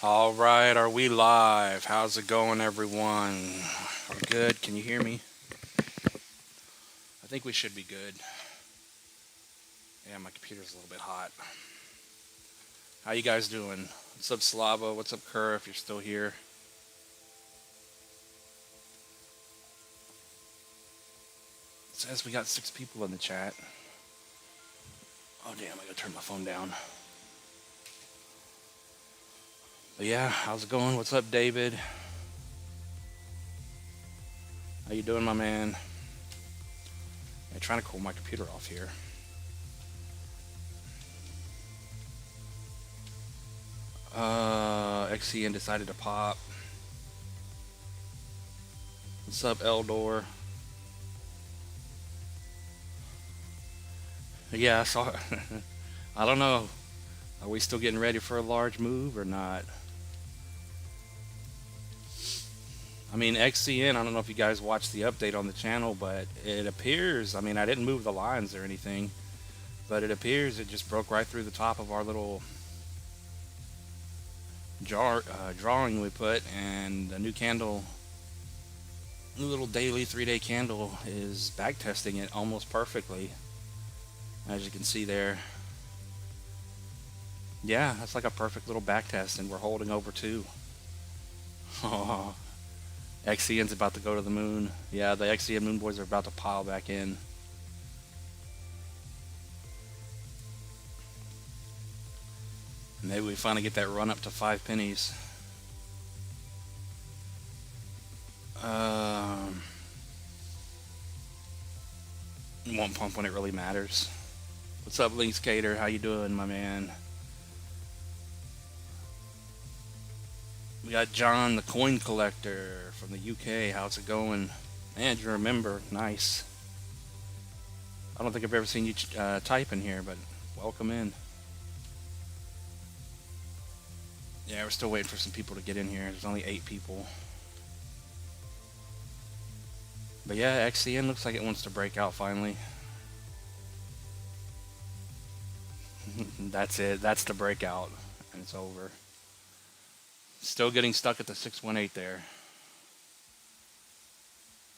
All right, are we live? How's it going, everyone? Are we good? Can you hear me? I think we should be good. Yeah, my computer's a little bit hot. How you guys doing? What's up, Slava? What's up, Kerr, if you're still here? It says we got 6 people in the chat. Oh, damn, I gotta turn my phone down. But yeah, how's it going? What's up, David? How you doing, my man? I'm trying to cool my computer off here. XCN decided to pop. What's up, Eldor? Yeah, I saw it. I don't know. Are we still getting ready for a large move or not? I mean, XCN, I don't know if you guys watched the update on the channel, but it appears, I mean, I didn't move the lines or anything, but it appears it just broke right through the top of our little drawing we put, and the new candle, new little daily 3-day candle is back testing it almost perfectly, as you can see there. Yeah, that's like a perfect little back test, and we're holding over 2. Oh, XCN's about to go to the moon. Yeah, the XCN moon boys are about to pile back in. Maybe we finally get that run up to 5 pennies. Won't pump when it really matters. What's up, Linkskater? How you doing, my man? We got John, the coin collector from the UK. How's it going? And you remember, nice. I don't think I've ever seen you type in here, but welcome in. Yeah, we're still waiting for some people to get in here. There's only 8 people. But yeah, XCN looks like it wants to break out finally. That's it. That's the breakout. And it's over. Still getting stuck at the 618 there.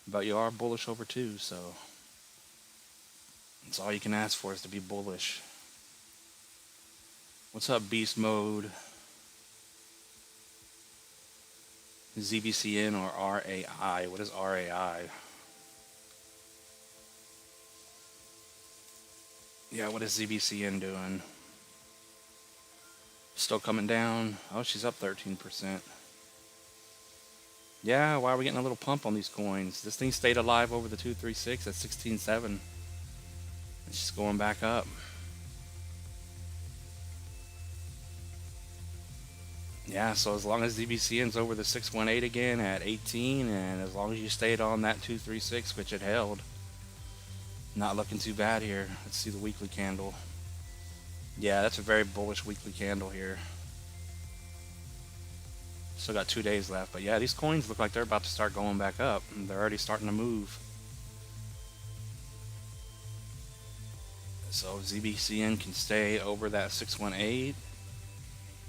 But you are bullish over 2, so that's all you can ask for is to be bullish. What's up, Beast Mode? ZBCN or RAI? What is RAI? Yeah, what is ZBCN doing? Still coming down. Oh, she's up 13%. Yeah, why are we getting a little pump on these coins? This thing stayed alive over the 236 at 16.7. It's just going back up. Yeah, so as long as ZBCN's over the 618 again at 18, and as long as you stayed on that 236, which it held, not looking too bad here. Let's see the weekly candle. Yeah, that's a very bullish weekly candle here. Still got 2 days left, but yeah, these coins look like they're about to start going back up. They're already starting to move. So ZBCN can stay over that 618.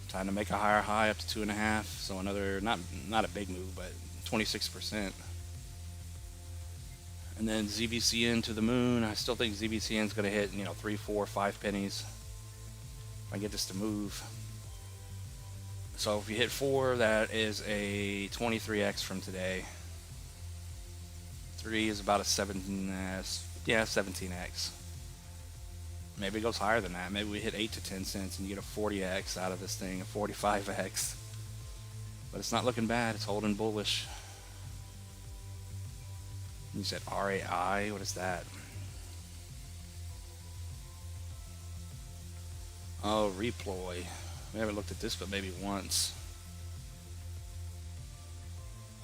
Time to make a higher high up to 2.5. So another, not a big move, but 26%. And then ZBCN to the moon. I still think ZBCN is going to hit, 3, 4, 5 pennies. If I get this to move. So if you hit 4, that is a 23x from today. 3 is about a 17x. Maybe it goes higher than that. Maybe we hit 8 to 10 cents and you get a 40x out of this thing, a 45x. But it's not looking bad. It's holding bullish. You said RAI? What is that? Oh, reploy. We haven't looked at this but maybe once.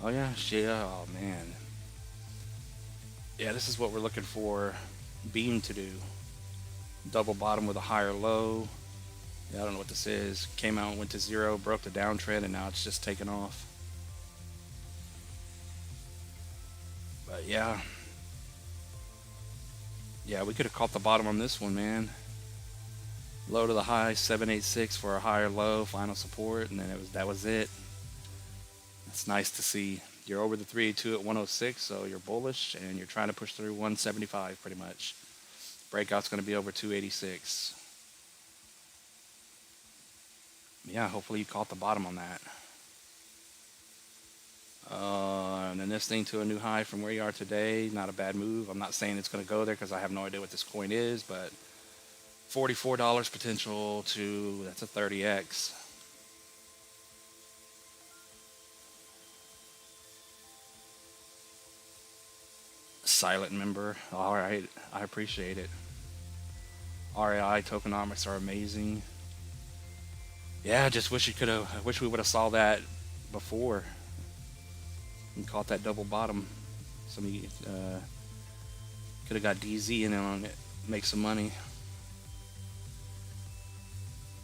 Oh yeah, oh man. Yeah, this is what we're looking for Beam to do. Double bottom with a higher low. Yeah, I don't know what this is. Came out and went to 0, broke the downtrend, and now it's just taking off. But yeah. Yeah, we could have caught the bottom on this one, man. Low to the high, 786 for a higher low, final support, and then that was it. It's nice to see. You're over the 382 at 106, so you're bullish, and you're trying to push through 175 pretty much. Breakout's going to be over 286. Yeah, hopefully you caught the bottom on that. And then this thing to a new high from where you are today, not a bad move. I'm not saying it's going to go there because I have no idea what this coin is, but $44 potential to, that's a 30x. Silent member. All right, I appreciate it. RAI tokenomics are amazing. Yeah, I just wish I wish we would have saw that before and caught that double bottom. Some of you could have got DZ in on it, make some money.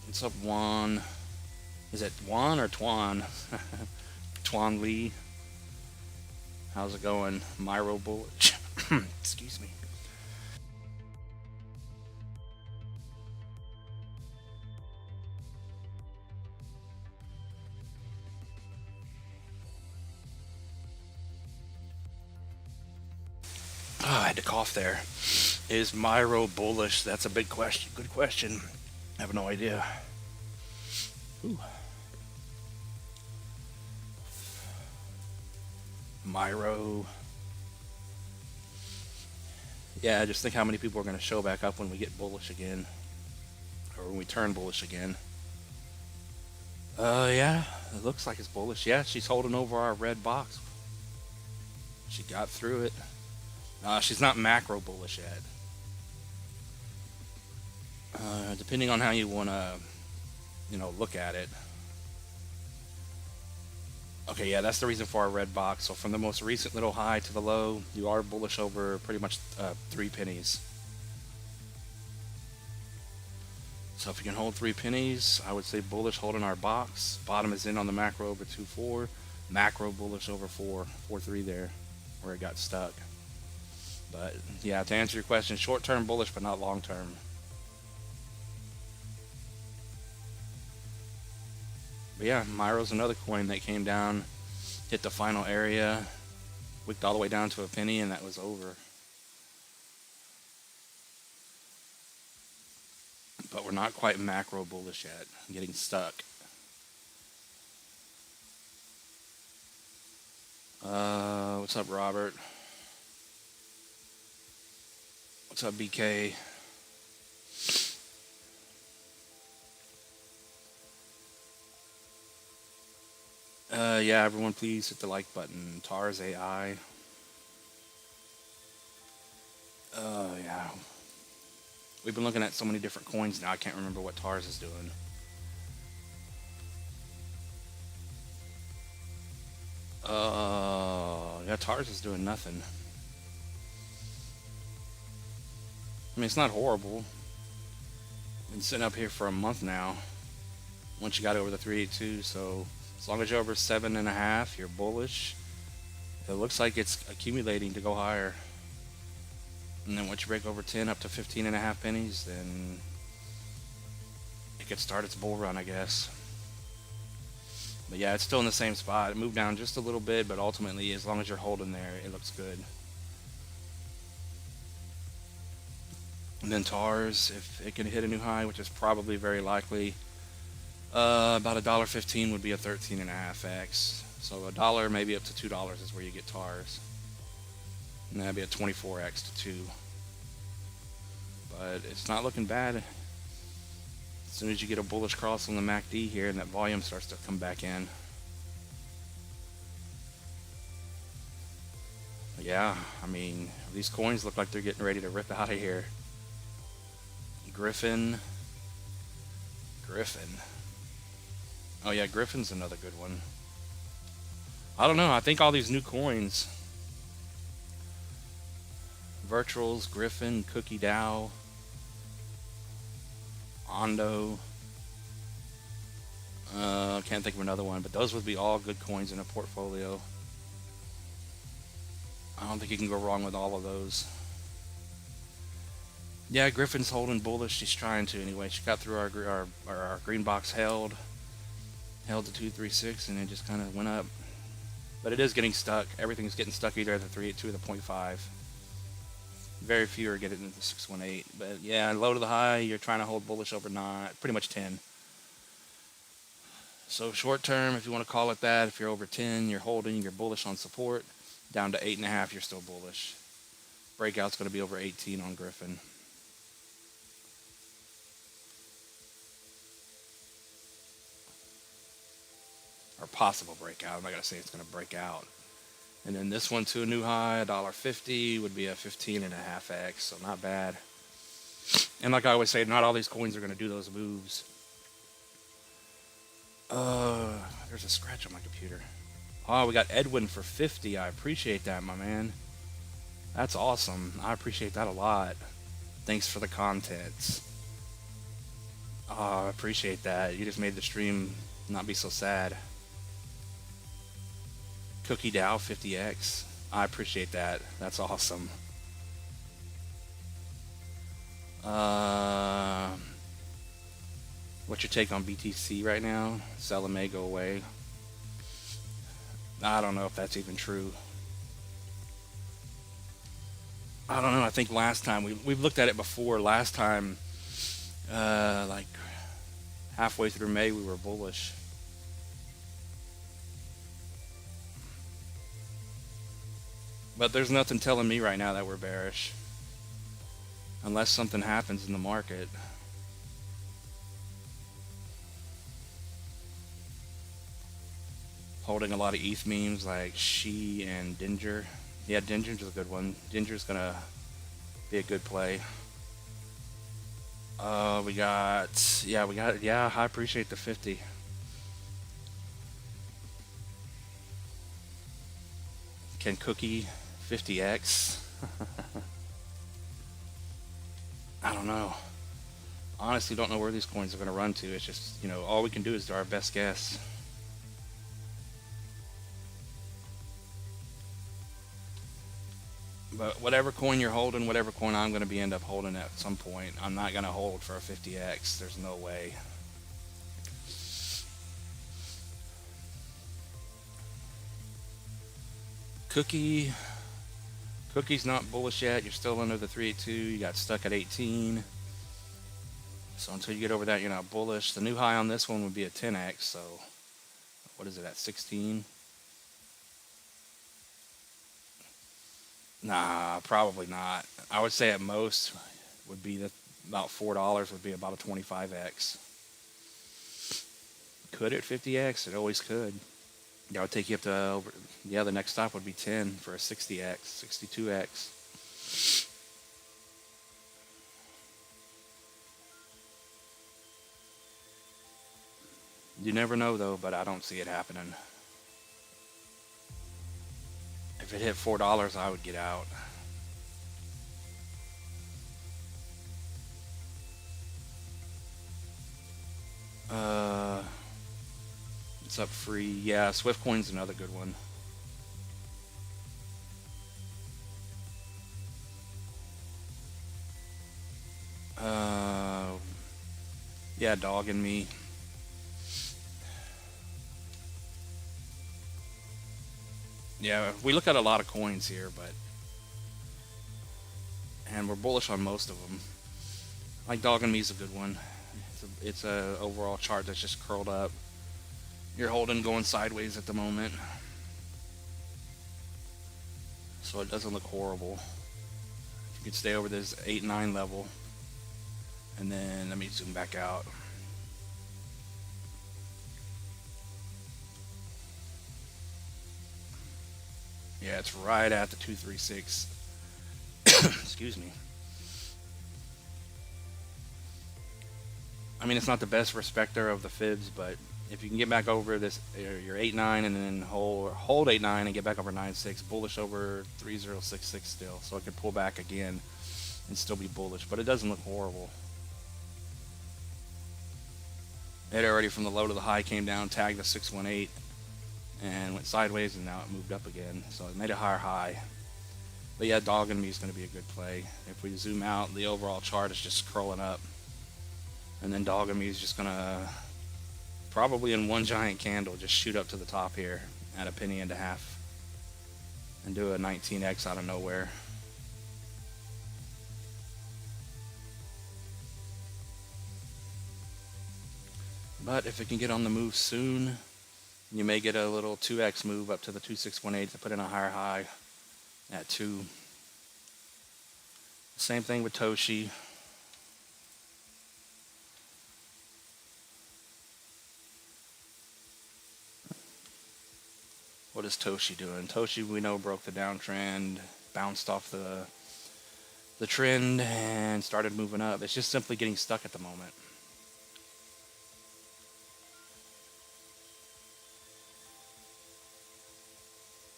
What's up, Juan? Is it Juan or Twan? Twan Lee. How's it going? Myro Bullet. Excuse me. Oh, I had to cough there. Is Myro bullish? That's a big question. Good question. I have no idea. Ooh. Myro. Yeah, just think how many people are going to show back up when we get bullish again. Or when we turn bullish again. Yeah, it looks like it's bullish. Yeah, she's holding over our red box. She got through it. She's not macro bullish yet. Depending on how you want to, look at it. Okay, yeah, that's the reason for our red box. So from the most recent little high to the low, you are bullish over pretty much 3 pennies. So if you can hold 3 pennies, I would say bullish holding our box. Bottom is in on the macro over 2.4. Macro bullish over 4.3 there, where it got stuck. But yeah, to answer your question, short-term bullish, but not long-term. But yeah, Myro's another coin that came down, hit the final area, wicked all the way down to a penny, and that was over. But we're not quite macro bullish yet. I'm getting stuck. What's up, Robert? What's up, BK? Yeah, everyone please hit the like button. TARS AI. Yeah. We've been looking at so many different coins now, I can't remember what TARS is doing. Yeah, TARS is doing nothing. I mean, it's not horrible. Been sitting up here for a month now. Once you got over the 382, so as long as you're over 7.5, you're bullish. It looks like it's accumulating to go higher. And then once you break over 10 up to 15.5 pennies, then it could start its bull run, I guess. But yeah, it's still in the same spot. It moved down just a little bit, but ultimately, as long as you're holding there, it looks good. And then TARS, if it can hit a new high, which is probably very likely, about $1.15 would be a 13.5x. So $1, maybe up to $2 is where you get TARS. And that'd be a 24x to 2. But it's not looking bad. As soon as you get a bullish cross on the MACD here and that volume starts to come back in. Yeah, I mean, these coins look like they're getting ready to rip out of here. Griffin. Oh yeah, Griffin's another good one. I don't know, I think all these new coins, Virtuals, Griffin, Cookie DAO, Ondo, can't think of another one, but those would be all good coins in a portfolio. I don't think you can go wrong with all of those. Yeah, Griffin's holding bullish. She's trying to anyway. She got through our green box held to 236, and it just kind of went up. But it is getting stuck. Everything's getting stuck either at the 382 or the point 0.5. Very few are getting into the 618. But yeah, low to the high, you're trying to hold bullish over 9, pretty much 10. So short term, if you want to call it that, if you're over 10, you're holding, you're bullish on support. Down to 8.5, you're still bullish. Breakout's going to be over 18 on Griffin. Or possible breakout. I'm not going to say it's going to break out. And then this one to a new high, $1.50 would be a 15.5x, so not bad. And like I always say, not all these coins are going to do those moves. There's a scratch on my computer. Oh, we got Edwin for 50. I appreciate that, my man. That's awesome. I appreciate that a lot. Thanks for the content. Oh, I appreciate that. You just made the stream not be so sad. Cookie Dow 50x. I appreciate that. That's awesome. What's your take on BTC right now? Sell and may go away. I don't know if that's even true. I don't know. I think last time we've looked at it before. Last time, like halfway through May, we were bullish. But there's nothing telling me right now that we're bearish. Unless something happens in the market. Holding a lot of ETH memes like She and Dinger. Yeah, Dinger's a good one. Dinger's going to be a good play. Yeah, I appreciate the 50. Can Cookie 50x? I don't know. Honestly, don't know where these coins are going to run to. It's just, all we can do is do our best guess. But whatever coin you're holding, whatever coin I'm going to end up holding at some point, I'm not going to hold for a 50x. There's no way. Cookie's not bullish yet. You're still under the 382. You got stuck at 18. So until you get over that, you're not bullish. The new high on this one would be a 10x. So what is it at 16? Nah, probably not. I would say at most would be about $4 would be about a 25x. Could it 50x? It always could. That would take you up to over. Yeah, the next stop would be 10 for a 60x, 62x. You never know though, but I don't see it happening. If it hit $4, I would get out. It's up free. Yeah, Swift Coin's another good one. Yeah, Dog and Me. Yeah, we look at a lot of coins here, and we're bullish on most of them. Like Dog and Me's a good one. It's a overall chart that's just curled up. You're holding going sideways at the moment, so it doesn't look horrible. You could stay over this 8-9 level, and then let me zoom back out. Yeah, it's right at the 236. Excuse me. I mean, it's not the best respecter of the fibs, but if you can get back over this, your 8-9 and then hold 8-9 and get back over 9-6, bullish over 3066 still, so it could pull back again and still be bullish, but it doesn't look horrible. It already from the low to the high came down, tagged the 618, and went sideways, and now it moved up again, so it made a higher high. But yeah, dogging me is going to be a good play. If we zoom out, the overall chart is just scrolling up. And then dogging me is just going to, probably in one giant candle, just shoot up to the top here at a penny and a half. And do a 19x out of nowhere. But if it can get on the move soon, you may get a little 2x move up to the 2618 to put in a higher high at 2. Same thing with Toshi. What is Toshi doing? Toshi, we know, broke the downtrend, bounced off the trend, and started moving up. It's just simply getting stuck at the moment.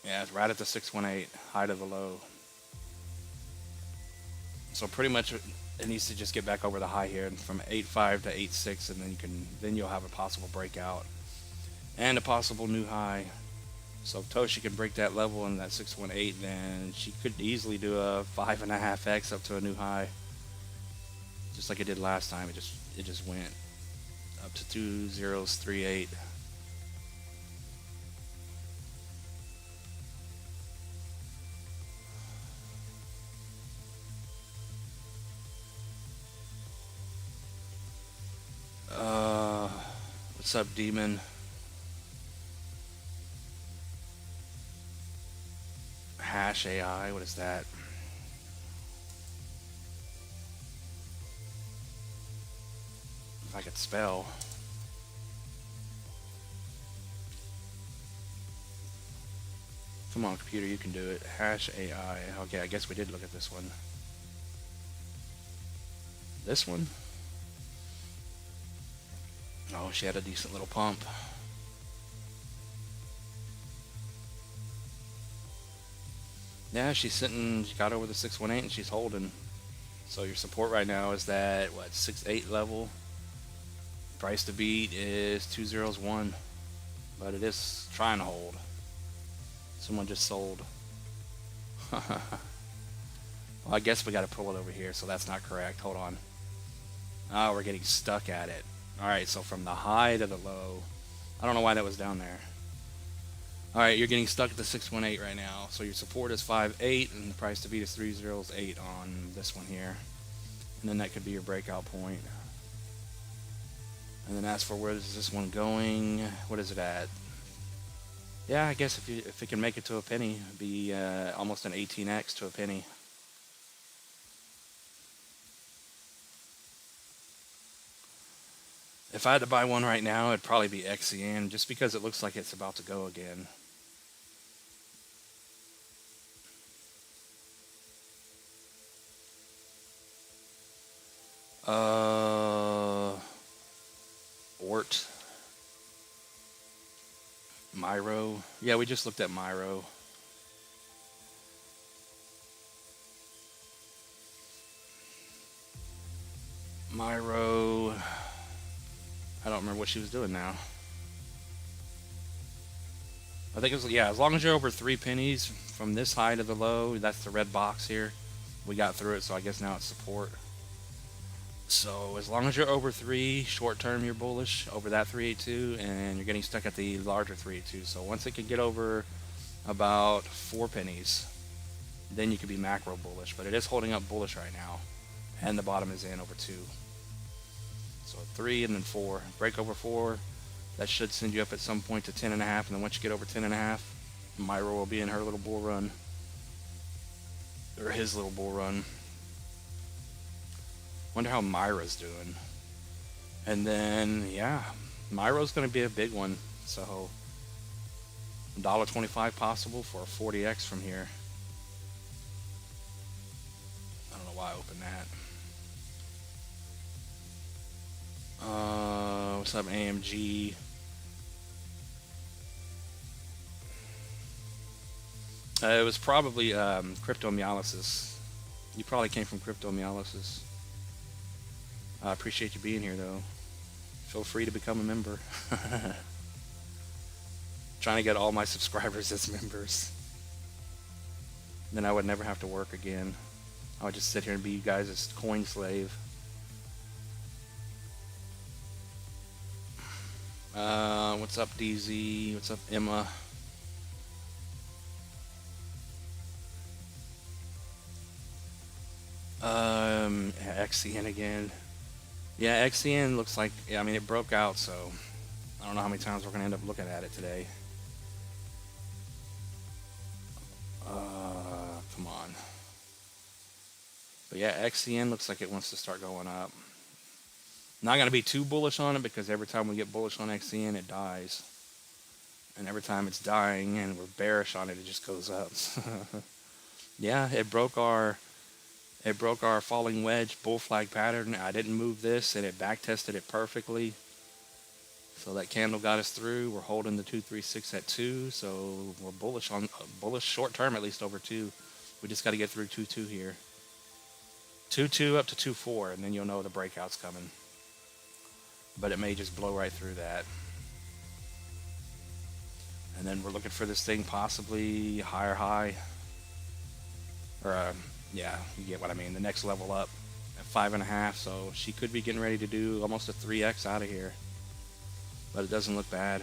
Yeah, it's right at the 618, high to the low. So pretty much it needs to just get back over the high here, and from 8.5 to 8.6, and then you'll have a possible breakout and a possible new high. So if Toshi can break that level in that 618, then she could easily do a 5.5x up to a new high, just like it did last time. It just went up to 2038. What's up, Demon? Hash AI, what is that? If I could spell. Come on, computer, you can do it. Hash AI. Okay, I guess we did look at this one. This one? Oh, she had a decent little pump. Yeah, she's sitting, she got over the 618 and she's holding. So your support right now is that, what, 6.8 level? Price to beat is 201. But it is trying to hold. Someone just sold. Well, I guess we got to pull it over here, so that's not correct. Hold on. Oh, we're getting stuck at it. Alright, so from the high to the low. I don't know why that was down there. Alright, you're getting stuck at the 618 right now. So your support is 5.8 and the price to beat is 308 on this one here. And then that could be your breakout point. And then as for where is this one going, what is it at? Yeah, I guess if it can make it to a penny, it'd be almost an 18x to a penny. If I had to buy one right now, it'd probably be XCN, just because it looks like it's about to go again. Ort. Myro. Yeah, we just looked at Myro. Myro. I don't remember what she was doing now. I think it was, yeah, as long as you're over 3 pennies from this high to the low, that's the red box here. We got through it, so I guess now it's support. So as long as you're over 3, short term you're bullish over that 382, and you're getting stuck at the larger 382. So once it can get over about 4 pennies, then you could be macro bullish. But it is holding up bullish right now, and the bottom is in over 2. So 3 and then 4. Break over 4. That should send you up at some point to 10.5, and then once you get over 10.5, Myro will be in her little bull run, or his little bull run. Wonder how Myra's doing. And then, yeah, Myro's going to be a big one. So, $1.25 possible for a 40x from here. I don't know why I opened that. What's up, AMG? It was probably Crypto Meolysis. You probably came from Crypto Meolysis. I appreciate you being here, though. Feel free to become a member. Trying to get all my subscribers as members. Then I would never have to work again. I would just sit here and be you guys' coin slave. What's up, DZ? What's up, Emma? XCN again. Yeah, XCN looks like, yeah, I mean, it broke out, so I don't know how many times we're going to end up looking at it today. Come on. But yeah, XCN looks like it wants to start going up. Not going to be too bullish on it because every time we get bullish on XCN, it dies. And every time it's dying and we're bearish on it, it just goes up. Yeah, it broke our falling wedge bull flag pattern. I didn't move this and it back tested it perfectly. So that candle got us through. We're holding the 236 at 2, so we're bullish on bullish short term at least over 2. We just got to get through 2-2 here. 2-2 up to 2-4, and then you'll know the breakout's coming. But it may just blow right through that. And then we're looking for this thing possibly higher high. Or, yeah, you get what I mean. The next level up at 5.5. So she could be getting ready to do almost a 3x out of here. But it doesn't look bad.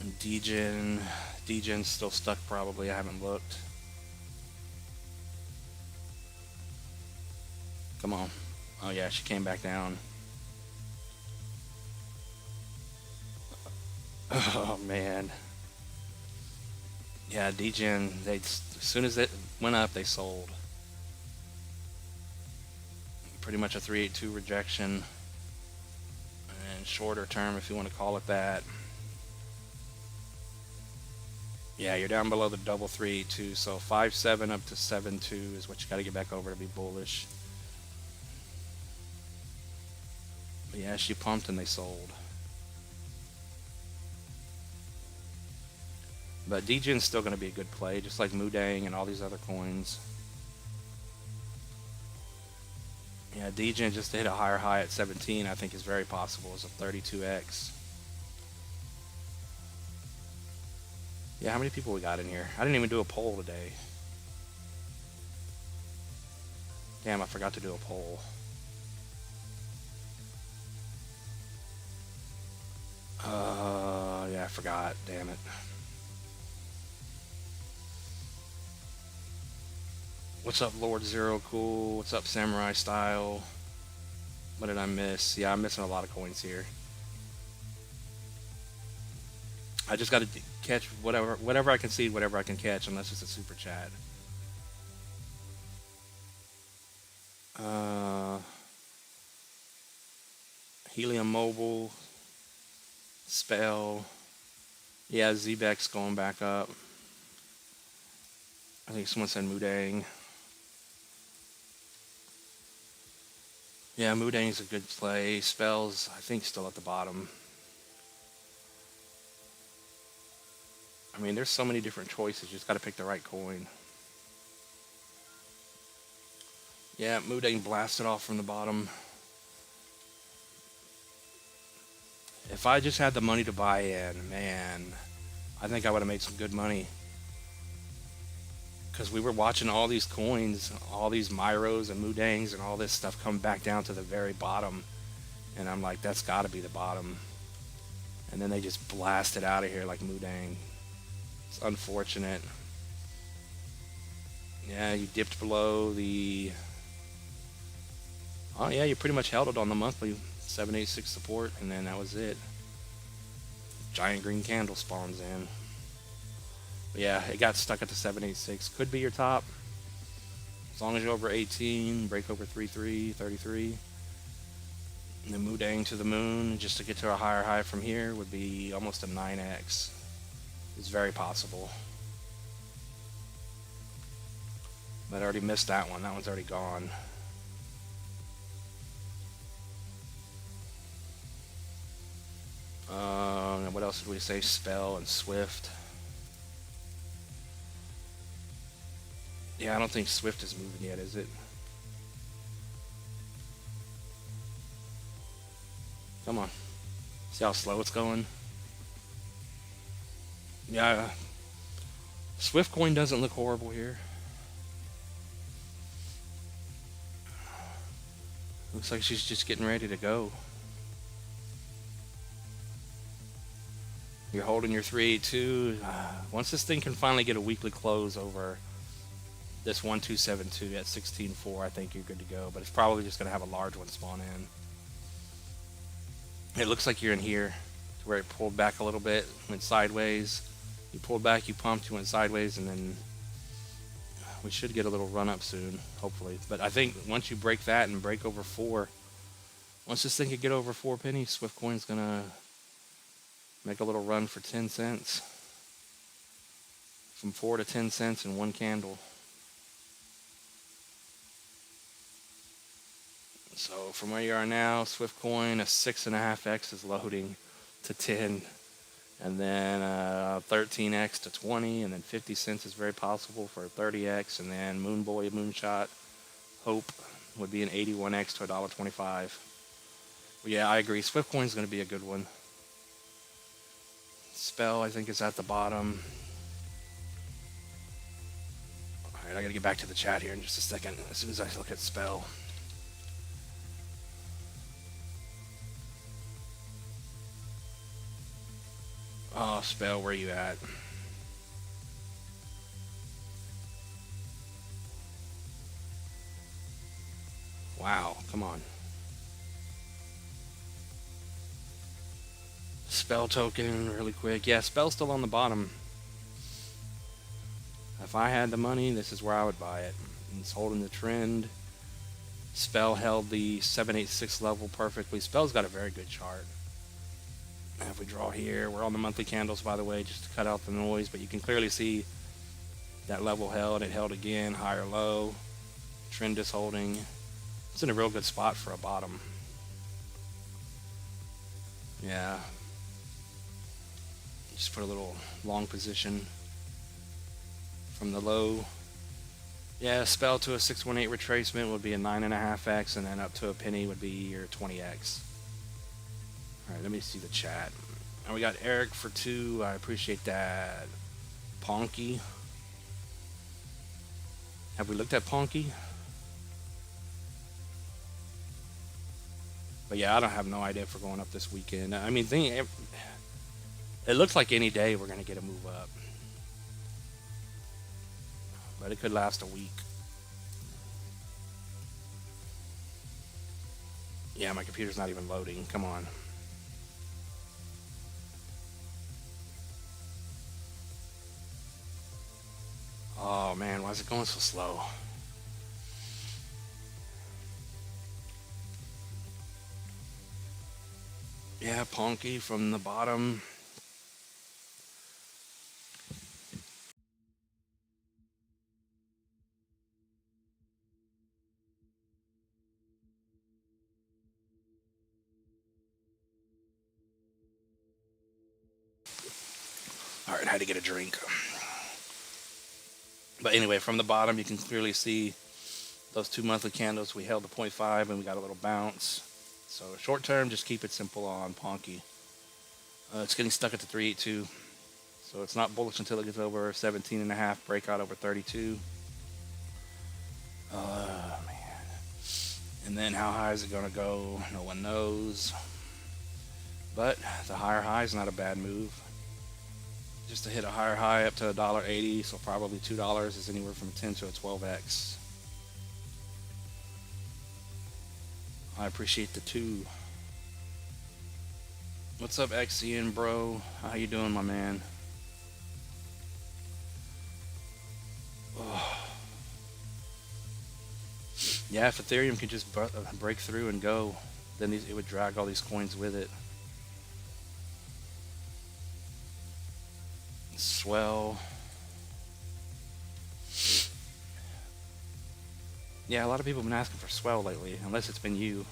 And Degen's still stuck probably. I haven't looked. Come on. Oh yeah, she came back down. Oh man. Yeah, Degen, as soon as it went up, they sold. Pretty much a 382 rejection. And shorter term, if you want to call it that. Yeah, you're down below the double 382, so 5.7 up to 7.2 is what you got to get back over to be bullish. But yeah, she pumped and they sold. But Degen's still going to be a good play, just like Mudang and all these other coins. Yeah, Degen just to hit a higher high at 17, I think is very possible. It's a 32x. Yeah, how many people we got in here? I didn't even do a poll today. Damn, I forgot to do a poll. Yeah, I forgot. Damn it. What's up, Lord Zero Cool? What's up, Samurai Style? What did I miss? Yeah, I'm missing a lot of coins here. I just got to catch whatever I can see, whatever I can catch, unless it's a super chat. Helium Mobile, Spell. Yeah, Zbek's going back up. I think someone said Mudang. Yeah, Mudang's a good play. Spell's, I think, still at the bottom. I mean, there's so many different choices. You just got to pick the right coin. Yeah, Mudang blasted off from the bottom. If I just had the money to buy in, man, I think I would have made some good money. Because we were watching all these coins, all these Myros and Mudangs and all this stuff come back down to the very bottom. And I'm like, that's got to be the bottom. And then they just blasted out of here like Mudang. It's unfortunate. Yeah, you dipped below the... Oh yeah, you pretty much held it on the monthly 786 support, and then that was it. Giant green candle spawns in. But yeah, it got stuck at the 786. Could be your top. As long as you're over 18, break over 33. And then Mudang to the moon, just to get to a higher high from here, would be almost a 9x. It's very possible. But I already missed that one. That one's already gone. What else did we say? Spell and Swift. Yeah, I don't think Swift is moving yet, is it? Come on. See how slow it's going? Yeah. Swift coin doesn't look horrible here. Looks like she's just getting ready to go. You're holding your 382. Once this thing can finally get a weekly close over this 1272 at 16.4, I think you're good to go. But it's probably just going to have a large one spawn in. It looks like you're in here, where it pulled back a little bit, went sideways. You pulled back, you pumped, you went sideways, and then we should get a little run up soon, hopefully. But I think once you break that and break over 4, once this thing could get over 4 pennies, Swift Coin's gonna make a little run for 10 cents. From 4 to 10 cents in one candle. So from where you are now, Swift Coin, a 6.5x is loading to 10. And then 13x to 20, and then 50 cents is very possible for 30x, and then Moonboy, Moonshot, Hope would be an 81x to $1.25. Well, yeah, I agree. Swift Coin's going to be a good one. Spell, I think, is at the bottom. All right, I got to get back to the chat here in just a second as soon as I look at Spell. Oh, Spell, where you at? Wow, come on. Spell token, really quick. Yeah, Spell's still on the bottom. If I had the money, this is where I would buy it. It's holding the trend. Spell held the 786 level perfectly. Spell's got a very good chart. If we draw here, we're on the monthly candles, by the way, just to cut out the noise, but you can clearly see that level held. It held again, higher low. Trend is holding. It's in a real good spot for a bottom. Yeah. Just put a little long position from the low. Yeah, Spell to a 618 retracement would be a 9.5x, and then up to a penny would be your 20x. Alright, let me see the chat. And we got Eric for 2. I appreciate that. Ponky. Have we looked at Ponky? But yeah, I don't have no idea if we're going up this weekend. I mean, it looks like any day we're going to get a move up. But it could last a week. Yeah, my computer's not even loading. Come on. Oh man, why is it going so slow? Yeah, Ponky from the bottom. All right, I had to get a drink. But anyway, from the bottom, you can clearly see those 2 monthly candles. We held the 0.5 and we got a little bounce. So short term, just keep it simple on Ponky. It's getting stuck at the 382. So it's not bullish until it gets over 17.5, breakout over 32. Man. And then how high is it going to go? No one knows. But the higher high is not a bad move. Just to hit a higher high up to $1.80, so probably $2 is anywhere from 10 to a 12x. I appreciate the 2. What's up, XCN bro? How you doing, my man? Oh. Yeah, if Ethereum could just break through and go, then it would drag all these coins with it. Swell. Yeah, a lot of people have been asking for Swell lately, unless it's been you.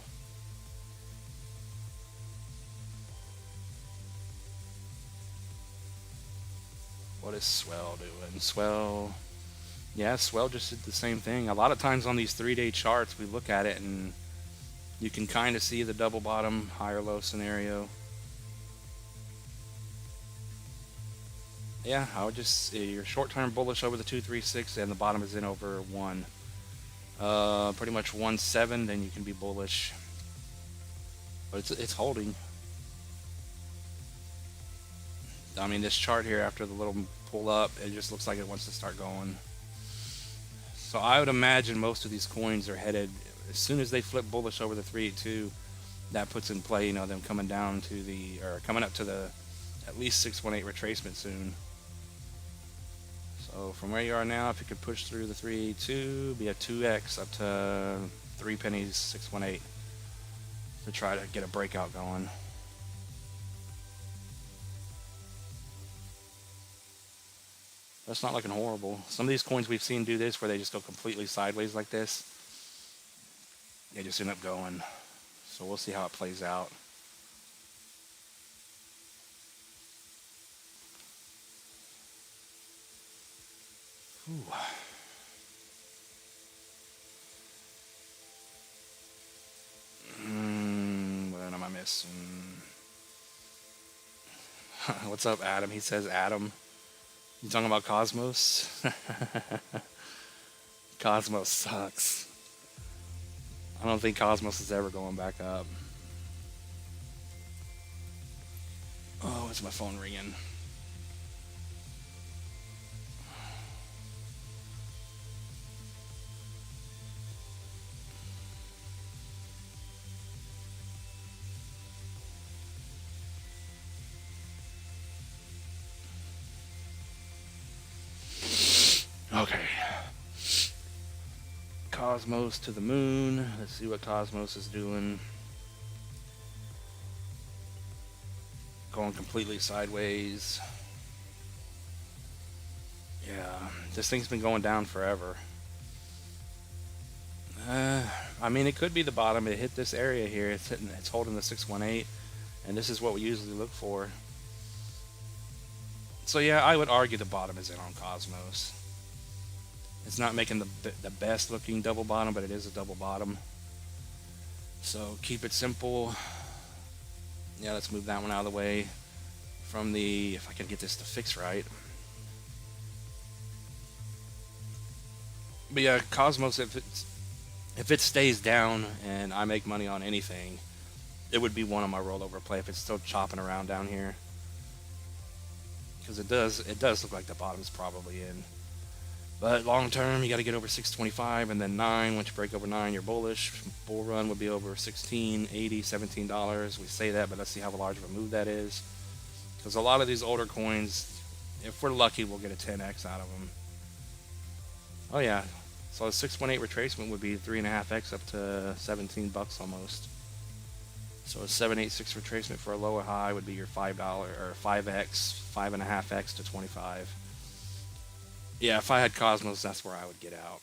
What is Swell doing? Swell. Yeah, Swell just did the same thing. A lot of times on these 3-day charts, we look at it and you can kind of see the double bottom, higher low scenario. Yeah, I would just you're short-term bullish over the 236, and the bottom is in over one. Pretty much 1.7, then you can be bullish. But it's holding. I mean, this chart here after the little pull up, it just looks like it wants to start going. So I would imagine most of these coins are headed as soon as they flip bullish over the 382. That puts in play, them coming down to or coming up to the at least 618 retracement soon. So from where you are now, if you could push through the 382, be a 2x up to 3 pennies, 618 to try to get a breakout going. That's not looking horrible. Some of these coins we've seen do this where they just go completely sideways like this. They just end up going. So we'll see how it plays out. Ooh. What am I missing? What's up, Adam? He says Adam. You talking about Cosmos? Cosmos sucks. I don't think Cosmos is ever going back up. Oh, it's my phone ringing. Okay. Cosmos to the moon. Let's see what Cosmos is doing. Going completely sideways. Yeah, this thing's been going down forever. I mean, it could be the bottom. It hit this area here. It's holding the 618, and this is what we usually look for. So yeah, I would argue the bottom is in on Cosmos. It's not making the best looking double bottom, but it is a double bottom. So keep it simple. Yeah, let's move that one out of the way. From if I can get this to fix right. But yeah, Cosmos, if it stays down and I make money on anything, it would be one of my rollover play if it's still chopping around down here. Because it does look like the bottom's probably in. But long term, you got to get over 625 and then 9. Once you break over 9, you're bullish. Bull run would be over 16, 80, $17. We say that, but let's see how large of a move that is. Because a lot of these older coins, if we're lucky, we'll get a 10x out of them. Oh yeah, so a 618 retracement would be 3.5x up to $17 almost. So a 786 retracement for a lower high would be your $5 or 5x, 5.5x to 25. Yeah, if I had Cosmos, that's where I would get out.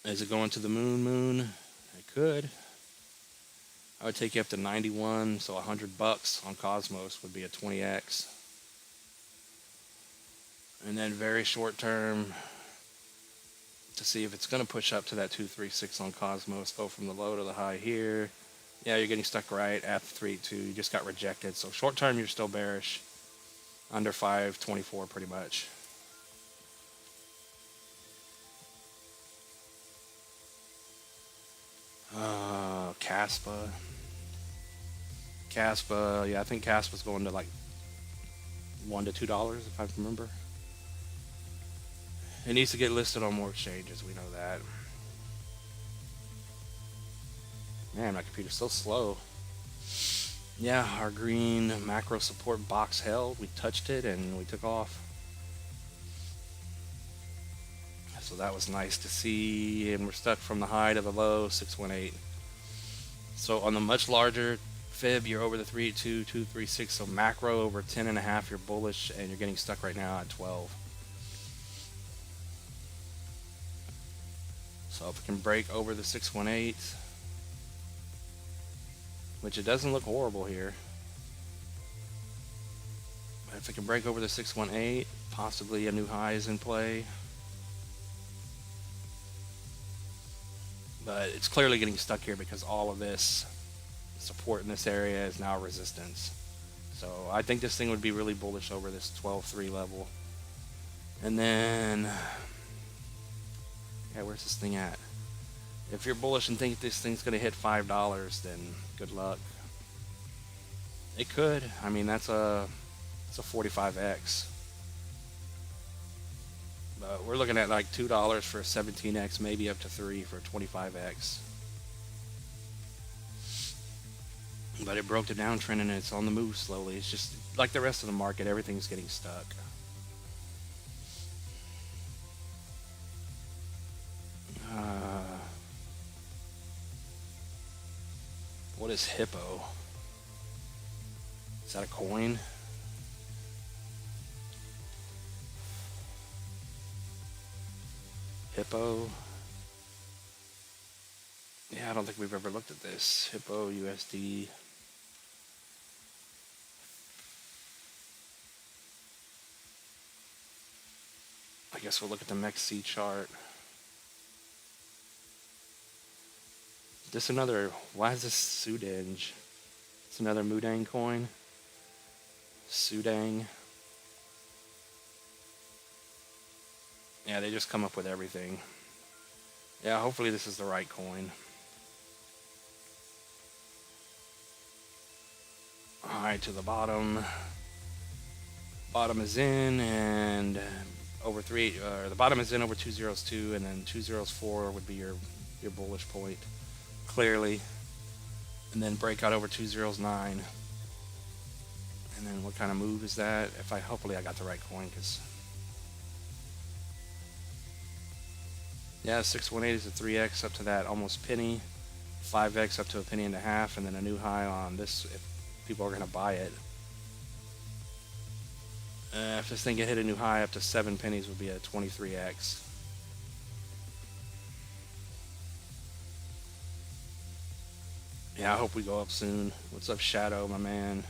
Is it going to the moon? It could. I would take you up to 91, so $100 on Cosmos would be a 20x. And then very short term, to see if it's going to push up to that 236 on Cosmos, go from the low to the high here. Yeah, you're getting stuck right at the 382. You just got rejected. So short term, you're still bearish. Under 524 pretty much. Caspa, yeah, I think Caspa's going to like $1 to $2 if I remember. It needs to get listed on more exchanges, we know that. Man, my computer's so slow. Yeah, our green macro support box held. We touched it and we took off. So that was nice to see, and we're stuck from the high to the low, 618. So on the much larger fib, you're over the 382, 236. So macro over 10.5, you're bullish, and you're getting stuck right now at 12. So if we can break over the 618, which it doesn't look horrible here. But if it can break over the 618, possibly a new high is in play. But it's clearly getting stuck here because all of this support in this area is now resistance. So I think this thing would be really bullish over this 12.3 level. And then, yeah, where's this thing at? If you're bullish and think this thing's going to hit $5, then good luck. It could. I mean, it's a 45x. But we're looking at like $2 for a 17x, maybe up to $3 for a 25x. But it broke the downtrend and it's on the move slowly. It's just like the rest of the market, everything's getting stuck. What is Hippo? Is that a coin? Hippo? Yeah, I don't think we've ever looked at this. Hippo USD. I guess we'll look at the MEXC chart. This another, why is this Sudang? It's another Mudang coin. Sudang. Yeah, they just come up with everything. Yeah, hopefully this is the right coin. Alright, to the bottom. Bottom is in and over 3, the bottom is in over 202, and then 204 would be your bullish point. Clearly. And then breakout over 209. And then what kind of move is that? Hopefully I got the right coin, because yeah, 618 is a 3x up to that almost penny, 5x up to a penny and a half, and then a new high on this if people are going to buy it. If this thing can hit a new high up to 7 pennies would be a 23x. Yeah, I hope we go up soon. What's up, Shadow, my man?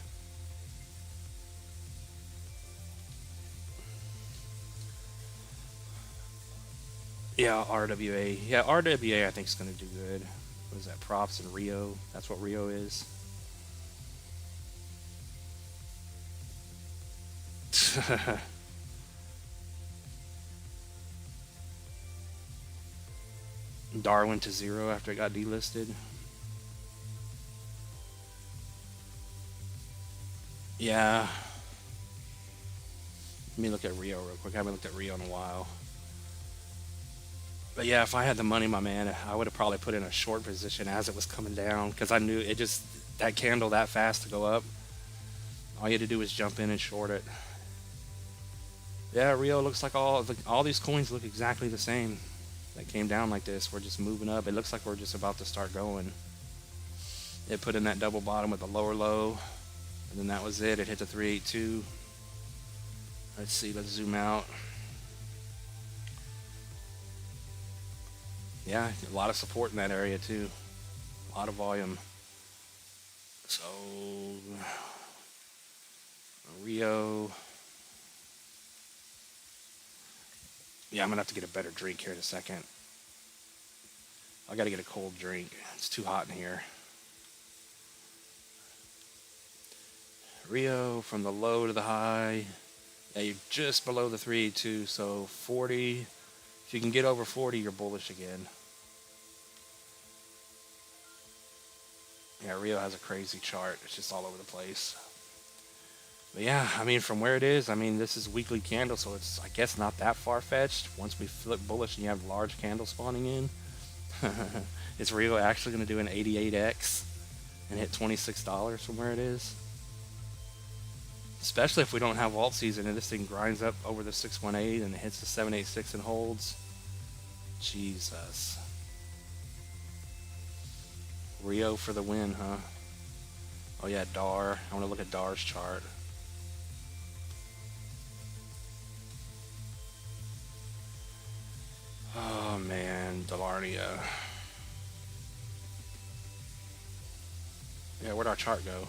Yeah, RWA. Yeah, RWA I think is going to do good. What is that, props and Rio? That's what Rio is. Darwin to 0 after it got delisted. Yeah. Let me look at Rio real quick. I haven't looked at Rio in a while. But yeah, if I had the money, my man, I would have probably put in a short position as it was coming down, because I knew it just, that candle that fast to go up, all you had to do was jump in and short it. Yeah, Rio looks like all these coins look exactly the same. That came down like this. We're just moving up. It looks like we're just about to start going. It put in that double bottom with the lower low, and then that was it. It hit the 382. Let's see, let's zoom out. Yeah, a lot of support in that area too. A lot of volume. So, Rio. Yeah, I'm going to have to get a better drink here in a second. I got to get a cold drink. It's too hot in here. Rio from the low to the high. Yeah, you're just below the 382, so 40. If you can get over 40, you're bullish again. Yeah, Rio has a crazy chart. It's just all over the place. But yeah, I mean, from where it is, I mean, this is weekly candle, so it's, I guess, not that far-fetched. Once we flip bullish and you have large candles spawning in, is Rio actually going to do an 88x and hit $26 from where it is? Especially if we don't have alt season and this thing grinds up over the 618 and it hits the 786 and holds. Jesus. Rio for the win, huh? Oh yeah, DAR. I want to look at DAR's chart. Oh man, Delarnia. Yeah, where'd our chart go?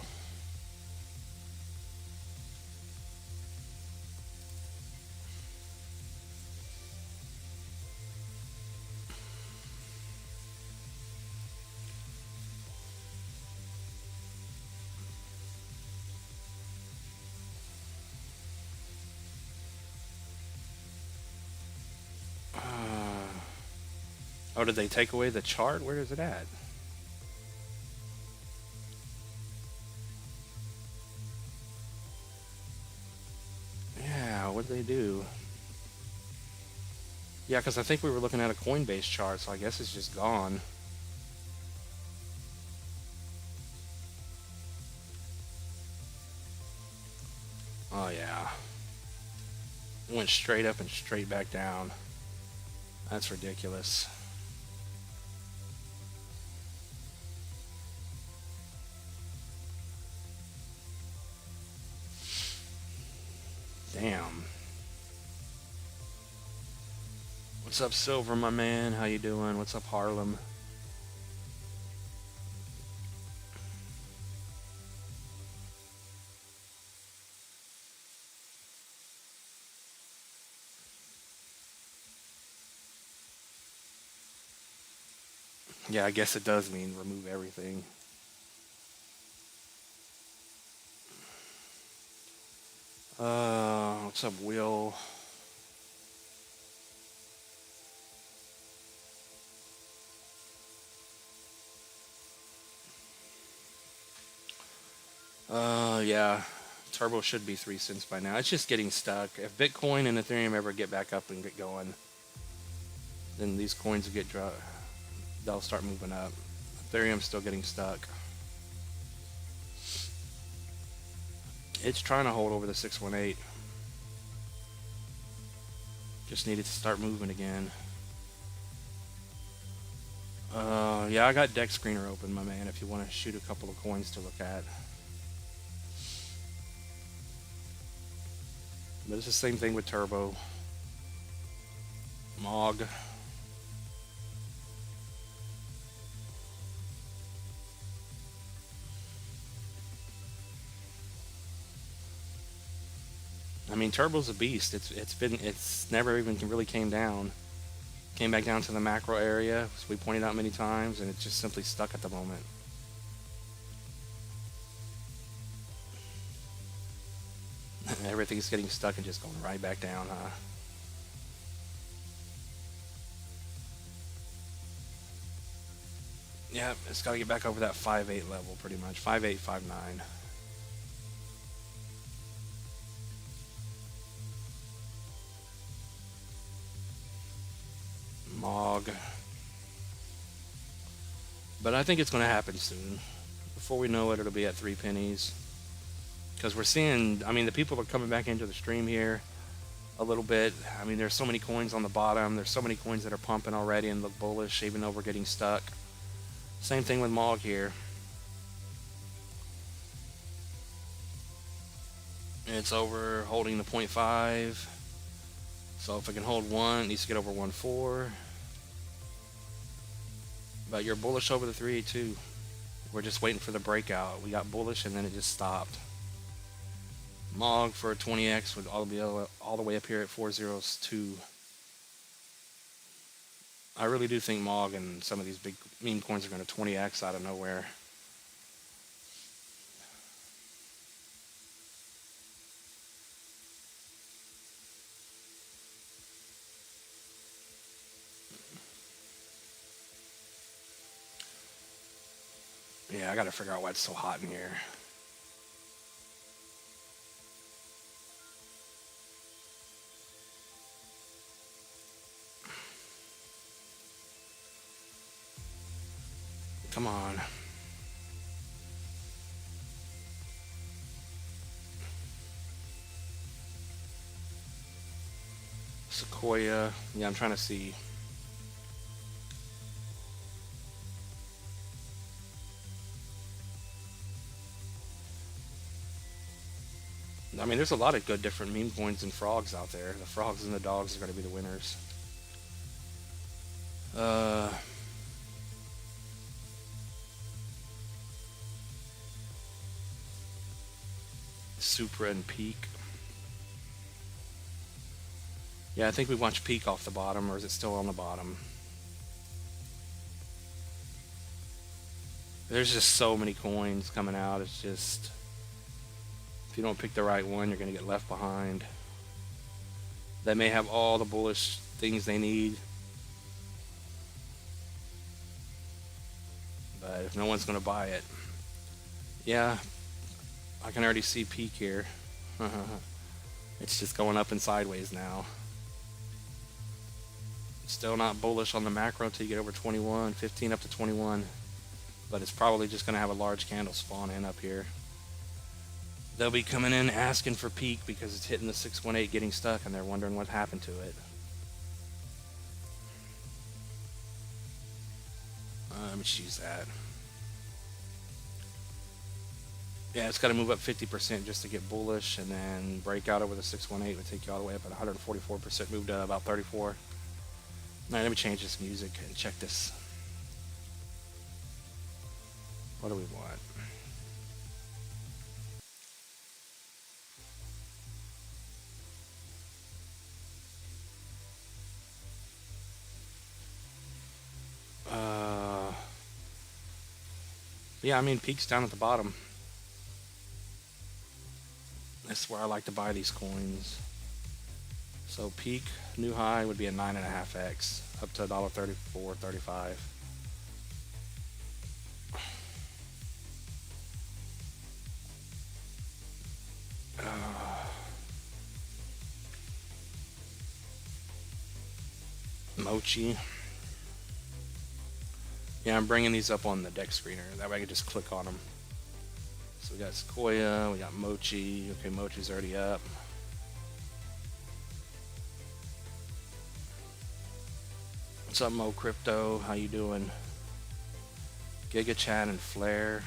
Oh, did they take away the chart? Where is it at? Yeah, what did they do? Yeah, because I think we were looking at a Coinbase chart, so I guess it's just gone. Oh, yeah. It went straight up and straight back down. That's ridiculous. Damn. What's up, Silver, my man? How you doing? What's up, Harlem? Yeah, I guess it does mean remove everything. What's up, Will? Yeah. Turbo should be 3 cents by now. It's just getting stuck. If Bitcoin and Ethereum ever get back up and get going, then these coins will get dropped. They'll start moving up. Ethereum's still getting stuck. It's trying to hold over the 618. Just needed to start moving again. Yeah, I got Deck Screener open, my man, if you want to shoot a couple of coins to look at. But it's the same thing with Turbo. Mog. I mean, Turbo's a beast. It's never even really came down. Came back down to the macro area, as we pointed out many times, and it's just simply stuck at the moment. Everything's getting stuck and just going right back down, huh? Yeah, it's got to get back over that 5.8 level, pretty much. 5.8, 5.9. Mog. But I think it's going to happen soon. Before we know it, it'll be at 3 pennies. Because we're seeing, I mean, the people are coming back into the stream here a little bit. I mean, there's so many coins on the bottom. There's so many coins that are pumping already and look bullish, even though we're getting stuck. Same thing with Mog here. It's over holding the 0.5. So if it can hold 1, it needs to get over 1.4. But you're bullish over the 382. We're just waiting for the breakout. We got bullish and then it just stopped. Mog for a 20x would all the way up here at 402. I really do think Mog and some of these big meme coins are going to 20x out of nowhere. Yeah, I got to figure out why it's so hot in here. Come on. Sequoia. Yeah, I'm trying to see. I mean, there's a lot of good different meme coins and frogs out there. The frogs and the dogs are going to be the winners. Supra and Peak. Yeah, I think we watched Peak off the bottom, or is it still on the bottom? There's just so many coins coming out. It's just, if you don't pick the right one, you're going to get left behind. They may have all the bullish things they need. But if no one's going to buy it, yeah, I can already see peak here. It's just going up and sideways now. Still not bullish on the macro until you get over 21, 15 up to 21. But it's probably just going to have a large candle spawn in up here. They'll be coming in asking for peak because it's hitting the 618, getting stuck, and they're wondering what happened to it. Let me choose that. Yeah, it's got to move up 50% just to get bullish, and then break out over the 618 would take you all the way up at 144%, moved to about 34. All right, let me change this music and check this. What do we want? Yeah, I mean, peak's down at the bottom. That's where I like to buy these coins. So peak, new high would be a 9.5x, up to $1.34.35. Mochi. Yeah, I'm bringing these up on the deck screener. That way I can just click on them. So we got Sequoia, we got Mochi. Okay, Mochi's already up. What's up, Mo Crypto? How you doing? Giga Chat and Flare.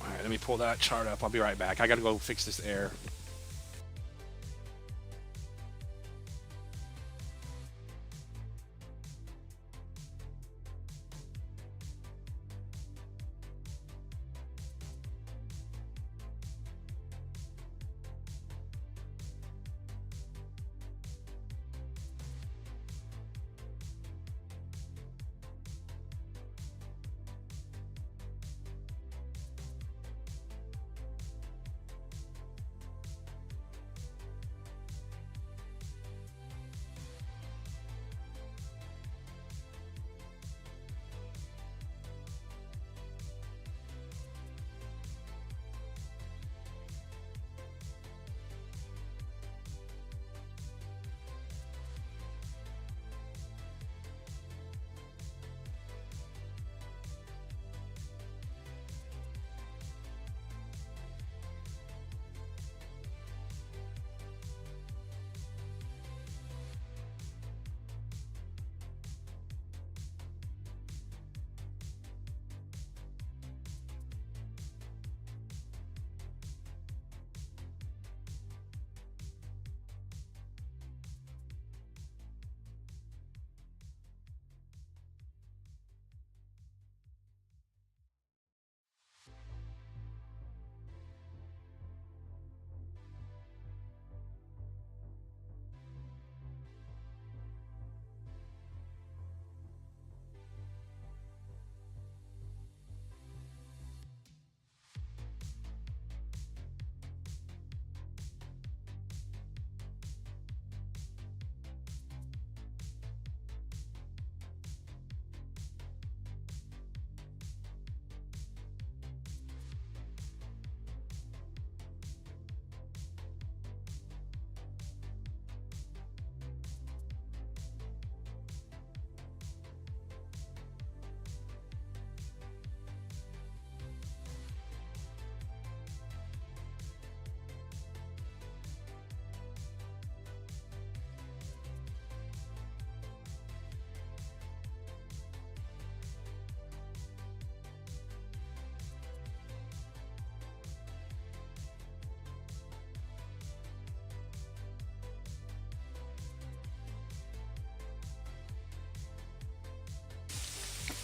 Alright, let me pull that chart up. I'll be right back. I gotta go fix this air.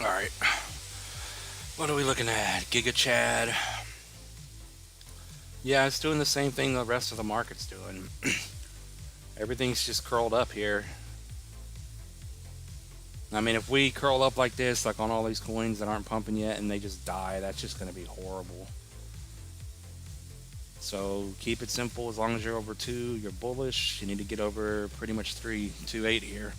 Alright. What are we looking at? Giga Chad. Yeah, it's doing the same thing the rest of the market's doing. Everything's just curled up here. I mean, if we curl up like this, like on all these coins that aren't pumping yet, and they just die, that's just going to be horrible. So keep it simple. As long as you're over 2, you're bullish. You need to get over pretty much 328 here.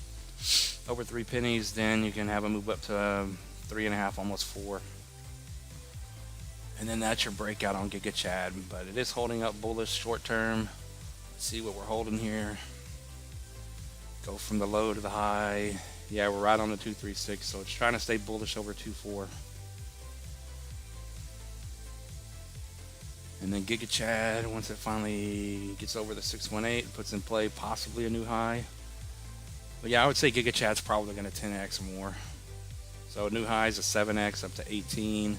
Over 3 pennies, then you can have a move up to 3.5, almost 4. And then that's your breakout on Giga Chad. But it is holding up bullish short term. Let's see what we're holding here. Go from the low to the high. Yeah, we're right on the 236, so it's trying to stay bullish over 2.4. And then Giga Chad, once it finally gets over the 618, puts in play possibly a new high. But yeah, I would say Giga Chad's probably going to 10x more. So new high is a 7x up to 18.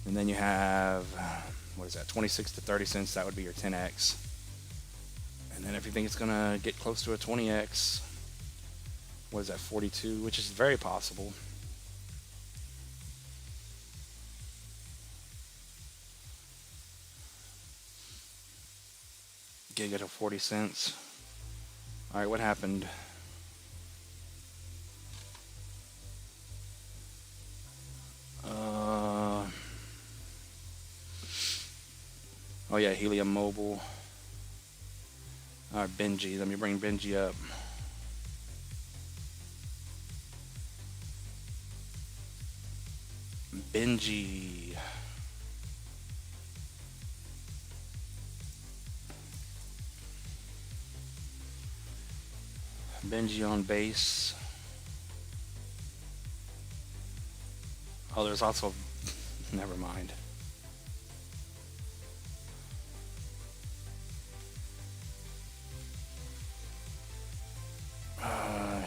And then you have, what is that, 26 to 30 cents. That would be your 10x. And then if you think it's going to get close to a 20x, what is that, 42, which is very possible. Giga to 40 cents. All right, what happened? Oh yeah, Helium Mobile. All right, Benji. Let me bring Benji up. Benji. Benji on base. Oh, there's also... Never mind.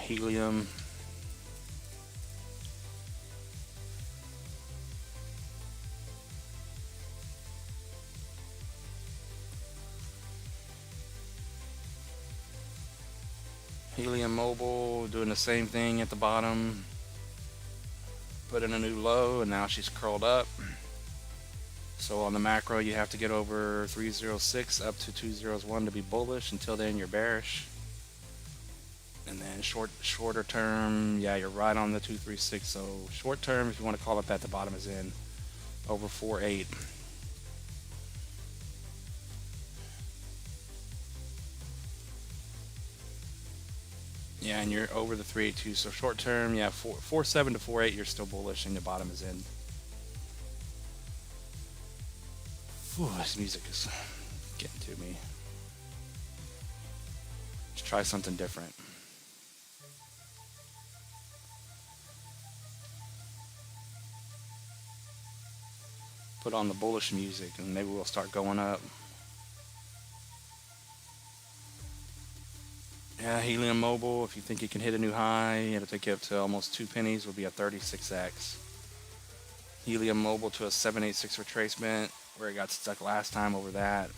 Helium. Helium Mobile doing the same thing at the bottom. Put in a new low, and now she's curled up. So on the macro, you have to get over 306 up to 201 to be bullish. Until then, you're bearish. And then shorter term, yeah, you're right on the 236. So short term, if you want to call it that, the bottom is in over 4.8. Yeah, and you're over the 382. So short term, yeah, 4.7 to 4.8, you're still bullish, and the bottom is in. Whew, this music is getting to me. Let's try something different. Put on the bullish music, and maybe we'll start going up. Yeah, Helium Mobile, if you think you can hit a new high, it'll take you up to almost 2 pennies, will be a 36x. Helium Mobile to a 786 retracement, where it got stuck last time over that.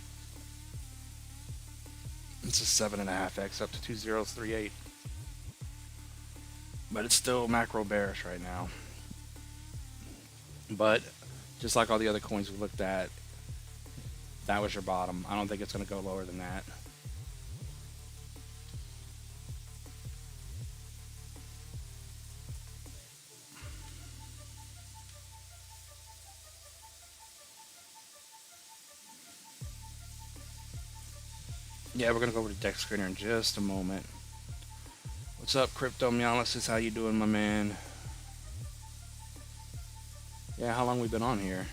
It's a 7.5x up to 2038. But it's still macro bearish right now. But just like all the other coins we looked at, that was your bottom. I don't think it's going to go lower than that. Yeah, we're going to go over to Deck Screener in just a moment. What's up, Crypto Meolysis? How you doing, my man? Yeah, how long we been on here?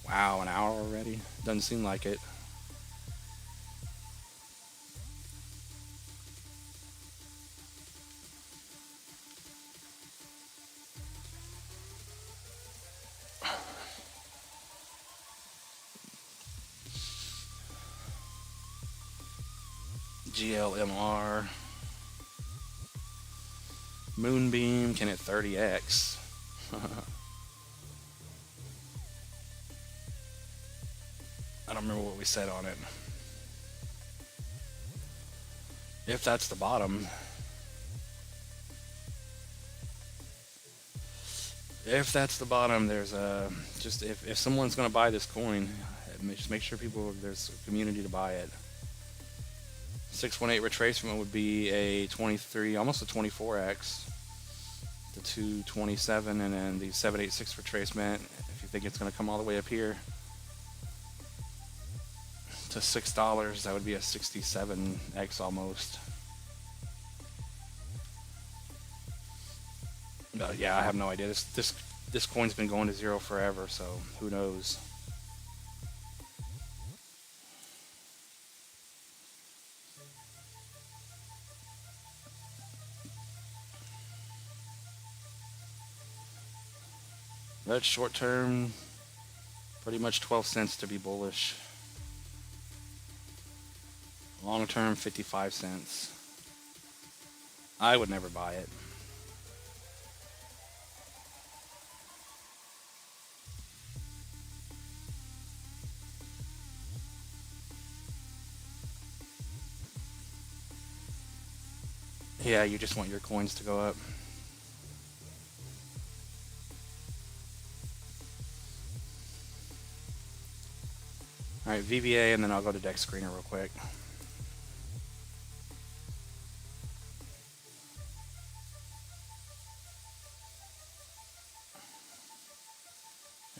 Wow, an hour already? Doesn't seem like it. GLMR. Moonbeam can hit 30x. I don't remember what we said on it. If that's the bottom. If that's the bottom, there's a... Just if someone's going to buy this coin, just make sure there's a community to buy it. 618 retracement would be a 23, almost a 24x. The 227, and then the 786 retracement, if you think it's going to come all the way up here. to $6, that would be a 67x almost. But yeah, I have no idea. This coin's been going to zero forever, so who knows? But short term, pretty much 12 cents to be bullish. Long term, 55 cents. I would never buy it. Yeah, you just want your coins to go up. Alright, VVA, and then I'll go to Deck Screener real quick.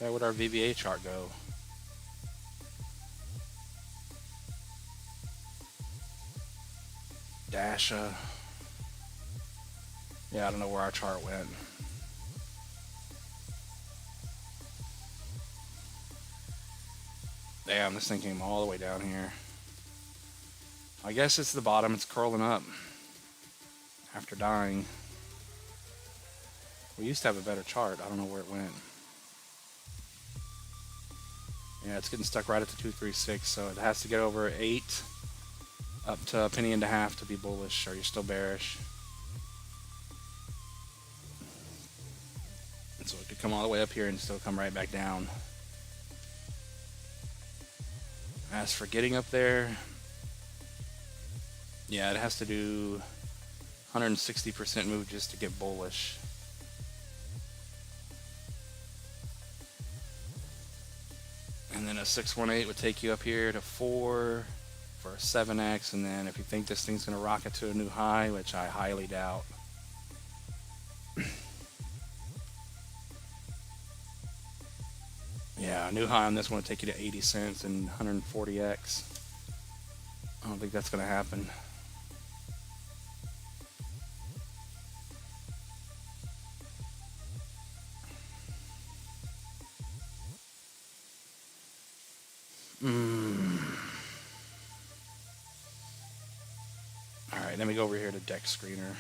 Yeah, where'd our VVA chart go? Dasha. Yeah, I don't know where our chart went. Damn, this thing came all the way down here. I guess it's the bottom. It's curling up after dying. We used to have a better chart. I don't know where it went. Yeah, it's getting stuck right at the 236, so it has to get over 8 up to a penny and a half to be bullish, or you're still bearish. And so it could come all the way up here and still come right back down. As for getting up there, yeah, it has to do 160% move just to get bullish. And then a 618 would take you up here to 4 for a 7x, and then if you think this thing's going to rocket to a new high, which I highly doubt. Yeah, a new high on this one would take you to 80 cents and 140x. I don't think that's going to happen. Alright, let me go over here to Deck Screener.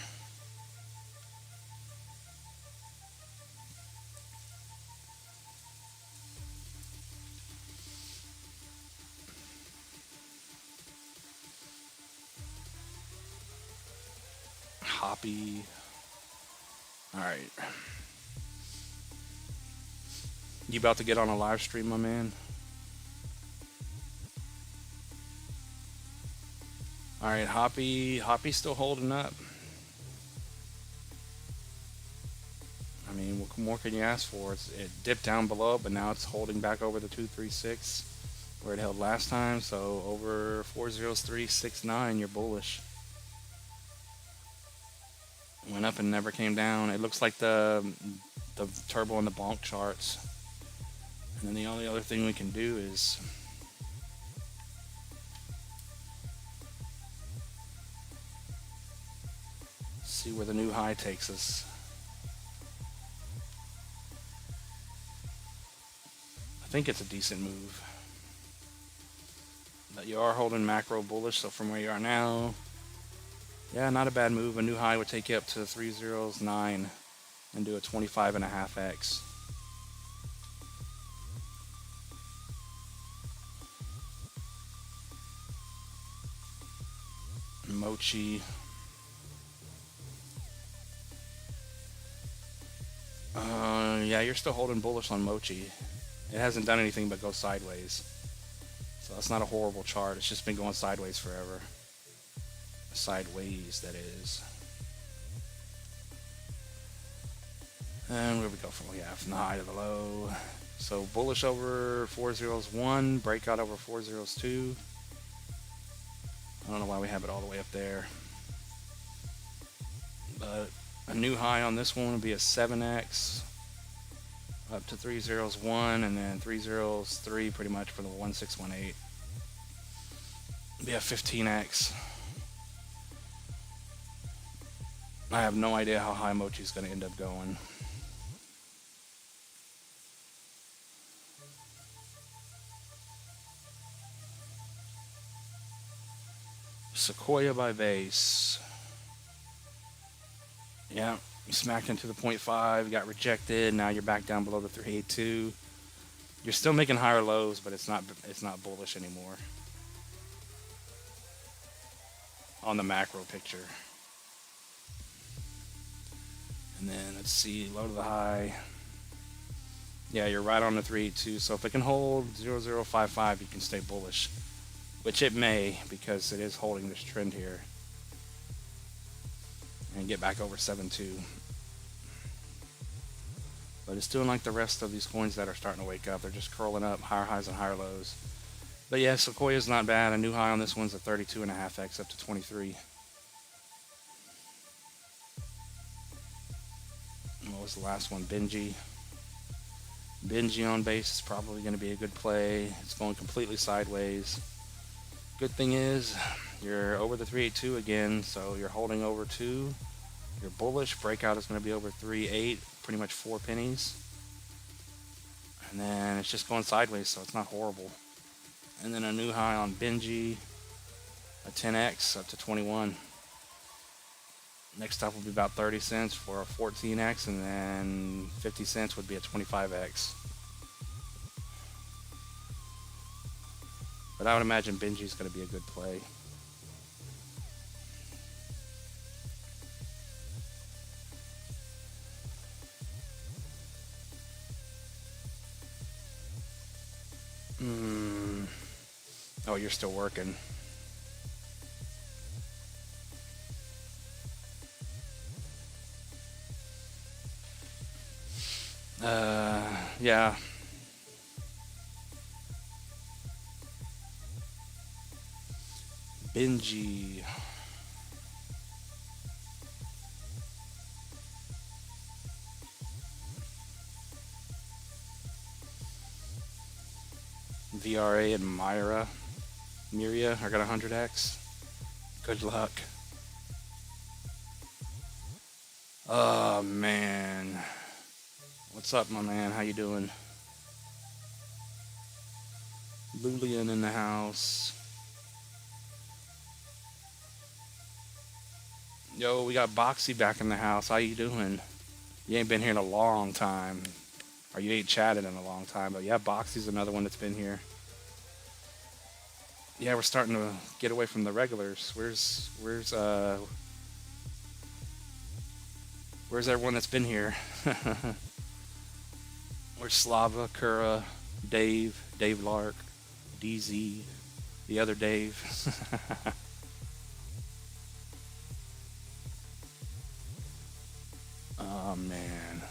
Hoppy. Alright. You about to get on a live stream, my man? Alright, Hoppy's still holding up. I mean, what more can you ask for? It dipped down below, but now it's holding back over the 236 where it held last time. So over 40369, you're bullish. Went up and never came down. It looks like the turbo and the bonk charts. And then the only other thing we can do is see where the new high takes us. I think it's a decent move. But you are holding macro bullish, so from where you are now, yeah, not a bad move. A new high would take you up to 309 and do a 25.5x. Mochi. Yeah, you're still holding bullish on Mochi. It hasn't done anything but go sideways. So that's not a horrible chart. It's just been going sideways forever. Sideways, that is. And where we go from? Yeah, from the high to the low. So bullish over 401, breakout over 402. I don't know why we have it all the way up there. But a new high on this one would be a 7x up to 301, and then 303 pretty much for the 1618. Yeah, 15x. I have no idea how high Mochi's going to end up going. Sequoia by base. Yeah, you smacked into the 0.5, got rejected. Now you're back down below the 382. You're still making higher lows, but it's not bullish anymore on the macro picture. And then let's see, low to the high. Yeah, you're right on the 382. So if it can hold 0055, you can stay bullish, which it may, because it is holding this trend here, and get back over 7.2. But it's doing like the rest of these coins that are starting to wake up. They're just curling up, higher highs and higher lows. But yeah, Sequoia's not bad. A new high on this one's a 32.5x up to 23. What was the last one? Benji. Benji on base is probably going to be a good play. It's going completely sideways. Good thing is you're over the 382 again, so you're holding over 2. Your bullish breakout is going to be over 3.8, pretty much 4 pennies. And then it's just going sideways, so it's not horrible. And then a new high on Benji, a 10x up to 21. Next up will be about 30 cents for a 14x, and then 50 cents would be a 25x. But I would imagine Benji's going to be a good play. Oh, you're still working. Yeah. Benji. VRA and Miria are got 100x. Good luck. Oh man. What's up, my man? How you doing? Lulian in the house. Yo, we got Boxy back in the house. How you doing? You ain't been here in a long time. Or you ain't chatted in a long time. But yeah, Boxy's another one that's been here. Yeah, we're starting to get away from the regulars. Where's everyone that's been here? Where's Slava, Kura, Dave Lark, DZ, the other Dave? Oh man.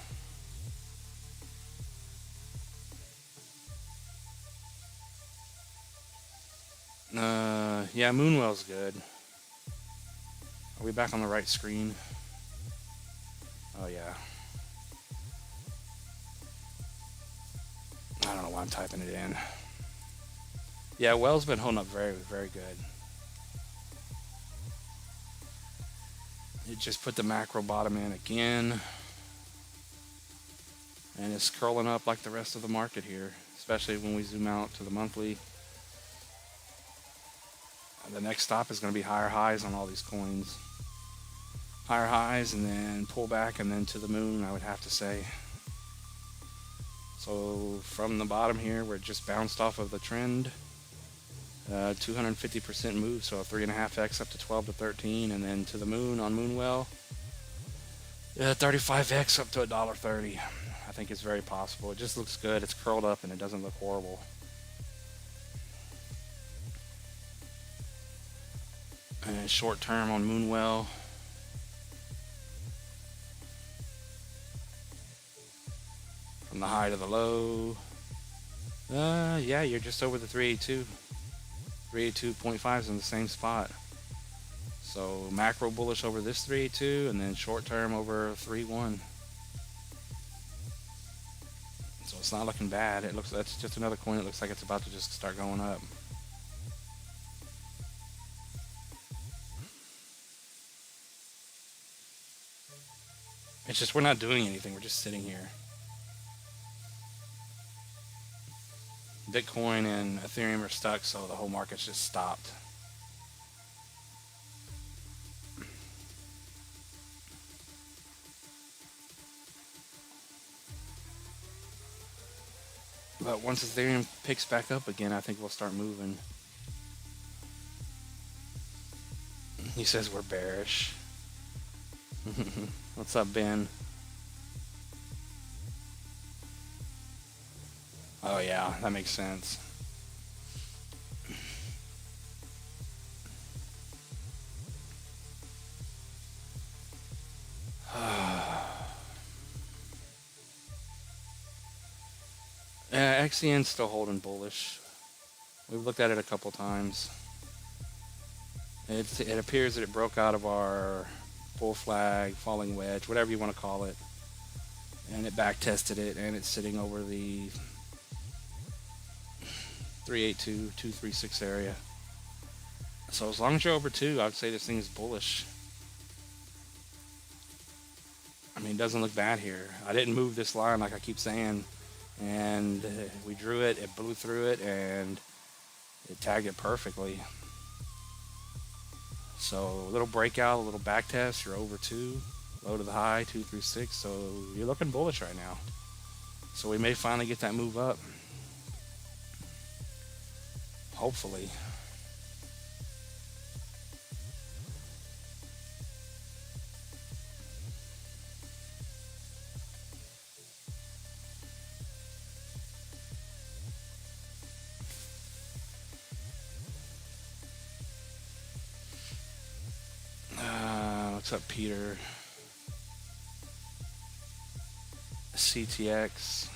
Yeah, Moonwell's good. Are we back on the right screen? Oh yeah. I don't know why I'm typing it in. Yeah, Well's been holding up very, very good. It just put the macro bottom in again. And it's curling up like the rest of the market here, especially when we zoom out to the monthly. The next stop is going to be higher highs on all these coins. Higher highs and then pull back and then to the moon, I would have to say. So from the bottom here, where it just bounced off of the trend, 250% move, so a 3.5x up to 12 to 13, and then to the moon on Moonwell, 35x up to $1.30. I think it's very possible. It just looks good. It's curled up and it doesn't look horrible. And short term on Moonwell. From the high to the low. Yeah, you're just over the 382. 382.5 is in the same spot. So macro bullish over this 382 and then short term over 3.1. So it's not looking bad. That's just another coin that looks like it's about to just start going up. It's just we're not doing anything. We're just sitting here. Bitcoin and Ethereum are stuck, so the whole market's just stopped. But once Ethereum picks back up again, I think we'll start moving. He says we're bearish. What's up, Ben? Oh yeah, that makes sense. XCN's still holding bullish. We've looked at it a couple times. It appears that it broke out of our bull flag, falling wedge, whatever you want to call it, and it back tested it, and it's sitting over the 382, 236 area. So as long as you're over 2, I would say this thing is bullish. I mean, it doesn't look bad here. I didn't move this line like I keep saying, and we drew it, it blew through it, and it tagged it perfectly. So a little breakout, a little back test, you're over 2, low to the high, 236, so you're looking bullish right now. So we may finally get that move up. Hopefully. What's up, Peter? CTX.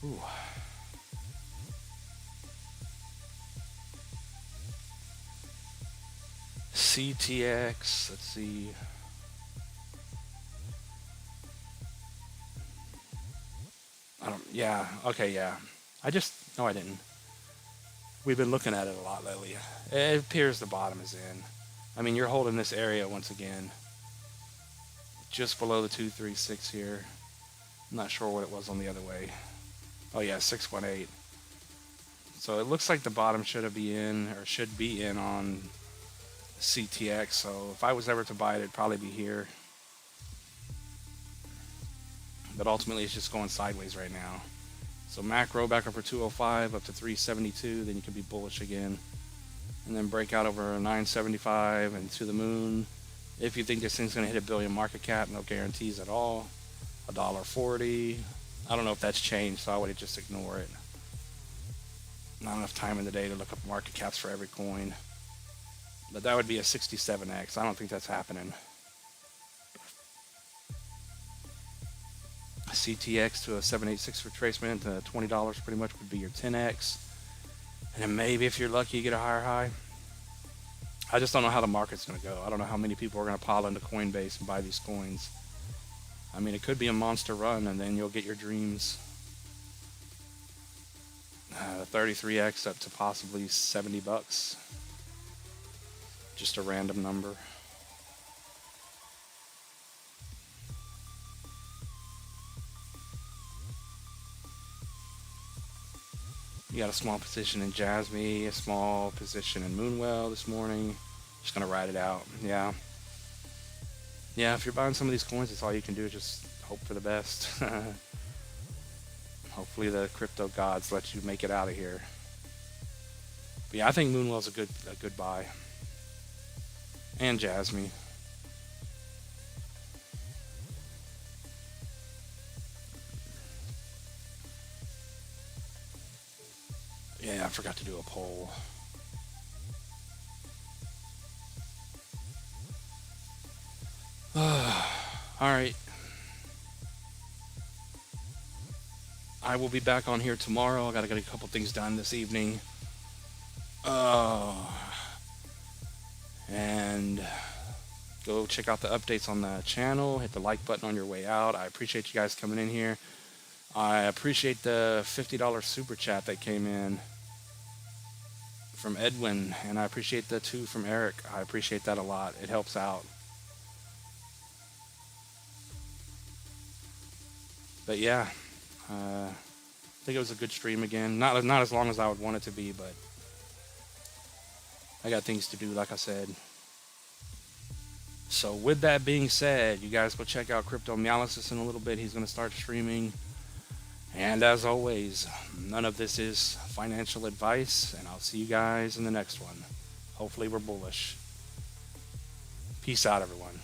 Ooh. CTX, let's see. Yeah, okay, yeah. No, I didn't. We've been looking at it a lot lately. It appears the bottom is in. I mean, you're holding this area once again. Just below the 236 here. I'm not sure what it was on the other way. Oh yeah, 618. So it looks like the bottom should be in on CTX. So if I was ever to buy it, it'd probably be here. But ultimately, it's just going sideways right now. So macro back over 205 up to 372, then you could be bullish again. And then break out over 975 and to the moon. If you think this thing's going to hit $1 billion market cap, no guarantees at all. $1.40. I don't know if that's changed, so I would just ignore it. Not enough time in the day to look up market caps for every coin. But that would be a 67x. I don't think that's happening. CTX to a 786 retracement, $20 pretty much would be your 10x. And then maybe if you're lucky, you get a higher high. I just don't know how the market's going to go. I don't know how many people are going to pile into Coinbase and buy these coins. I mean, it could be a monster run, and then you'll get your dreams. 33x up to possibly $70. Just a random number. You got a small position in Jasmine, a small position in Moonwell this morning. Just gonna ride it out. Yeah, if you're buying some of these coins, that's all you can do is just hope for the best. Hopefully the crypto gods let you make it out of here. But yeah, I think Moonwell's a good buy. And Jasmine. Yeah, I forgot to do a poll. Alright. I will be back on here tomorrow. I gotta get a couple things done this evening. And go check out the updates on the channel. Hit the like button on your way out. I appreciate you guys coming in here. I appreciate the $50 super chat that came in. from Edwin, and I appreciate that too from Eric. I appreciate that a lot. It helps out. But yeah, I think it was a good stream again. Not as long as I would want it to be, but I got things to do, like I said. So with that being said, you guys go check out Crypto Meolysis in a little bit. He's going to start streaming. And as always, none of this is financial advice, and I'll see you guys in the next one. Hopefully we're bullish. Peace out, everyone.